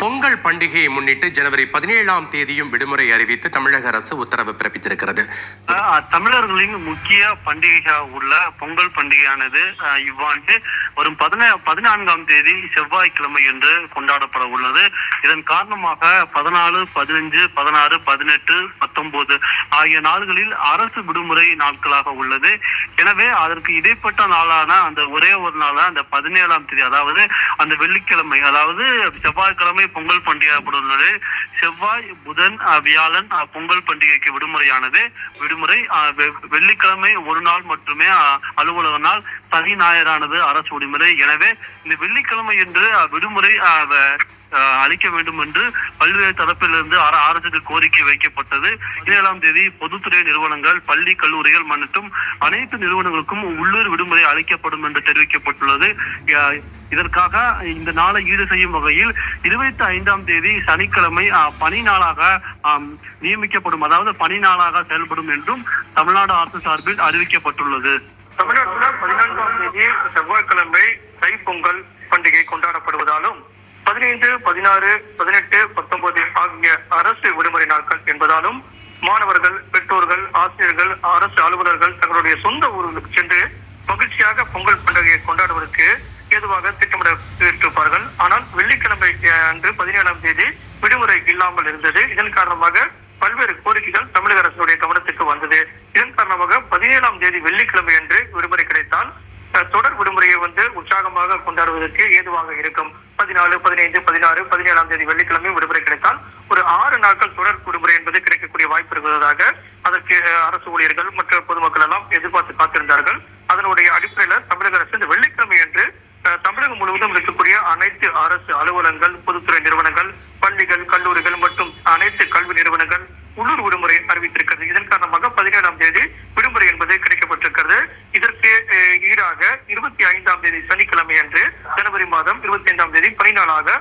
பொங்கல் பண்டிகையை முன்னிட்டு ஜனவரி 17ஆம் தேதியும் விடுமுறை அறிவித்து தமிழக அரசு உத்தரவு பிறப்பித்திருக்கிறது. தமிழர்களின் முக்கிய பண்டிகையாக உள்ள பொங்கல் பண்டிகையானது இவ்வாண்டு வரும் 14ஆம் தேதி செவ்வாய்க்கிழமை என்று கொண்டாடப்பட உள்ளது. இதன் காரணமாக 14, 15, 16, 18, 19 ஆகிய நாள்களில் அரசு விடுமுறை நாட்களாக உள்ளது. எனவே அதற்கு இடைப்பட்ட நாளான அந்த ஒரே ஒரு நாள அந்த 17ஆம் தேதி, அதாவது அந்த வெள்ளிக்கிழமை, அதாவது செவ்வாய்க்கிழமை பொங்கல் பண்டிகைப்பட்டுள்ளது. செவ்வாய், புதன், வியாழன் பொங்கல் பண்டிகைக்கு விடுமுறையானது. விடுமுறை வெள்ளிக்கிழமை ஒரு நாள் மட்டுமே அலுவலக நாள், சனி ஞாயிறானது அரசு விடுமுறை. எனவே இந்த வெள்ளிக்கிழமை என்று விடுமுறை அளிக்க வேண்டும் என்று பல்வேறு தரப்பிலிருந்து அரசுக்கு கோரிக்கை வைக்கப்பட்டது. 17ஆம் தேதி பொதுத்துறை நிறுவனங்கள், பள்ளி, கல்லூரிகள் மற்றும் அனைத்து நிறுவனங்களுக்கும் உள்ளூர் விடுமுறை அளிக்கப்படும் என்று தெரிவிக்கப்பட்டுள்ளது. இதற்காக இந்த நாளை ஈடு செய்யும் வகையில் 25ஆம் தேதி சனிக்கிழமை பணி நாளாக நியமிக்கப்படும், அதாவது பணி நாளாக செயல்படும் என்றும் தமிழ்நாடு அரசு சார்பில் அறிவிக்கப்பட்டுள்ளது. தமிழ்நாட்டில் 14ஆம் தேதி செவ்வாய்க்கிழமை தைப்பொங்கல் பண்டிகை கொண்டாடப்படுவதாலும் 15, 16, 18, 19 ஆகிய அரசு விடுமுறை நாட்கள் என்பதாலும் மாணவர்கள், பெற்றோர்கள், ஆசிரியர்கள், அரசு அலுவலர்கள் தங்களுடைய சொந்த ஊர்களுக்கு சென்று மகிழ்ச்சியாக பொங்கல் பண்டிகையை கொண்டாடுவதற்கு ஏதுவாக திட்டமிட்டிருப்பார்கள். ஆனால் வெள்ளிக்கிழமை அன்று 17ஆம் தேதி விடுமுறை இல்லாமல் இருந்தது. இதன் காரணமாக பல்வேறு கோரிக்கைகள் தமிழக அரசுடைய கவனத்துக்கு வந்தது. இதன் காரணமாக 17ஆம் தேதி வெள்ளிக்கிழமை அன்று விடுமுறை கிடைத்தால் தொடர் விடுமுறையை உற்சாகமாக கொண்டாடுவதற்கு ஏதுவாக இருக்கும். 14, 15, 16, 17ஆம் தேதி வெள்ளிக்கிழமை விடுமுறை கிடைத்தால் ஒரு 6 நாட்கள் தொடர் விடுமுறை என்பது கிடைக்கக்கூடிய வாய்ப்பு இருப்பதாக அதற்கு அரசு ஊழியர்கள் மற்ற பொதுமக்கள் எல்லாம் எதிர்பார்த்து காத்திருந்தார்கள். அதனுடைய அடிப்படையில் தமிழக அரசு இந்த வெள்ளிக்கிழமை என்று தமிழகம் முழுவதும் இருக்கக்கூடிய அனைத்து அரசு அலுவலகங்கள், பொதுத்துறை நிறுவனங்கள், பள்ளிகள், கல்லூரிகள் மற்றும் அனைத்து கல்வி நிறுவனங்கள் உள்ளூர் விடுமுறை அறிவித்திருக்கிறது. இதன் காரணமாக 17ஆம் தேதி விடுமுறை என்பது கிடைக்கப்பட்டிருக்கிறது. இதற்கு ஈடாக 25ஆம் தேதி சனிக்கிழமை அன்று ஜனவரி மாதம் 25ஆம் தேதி பணி நாளாக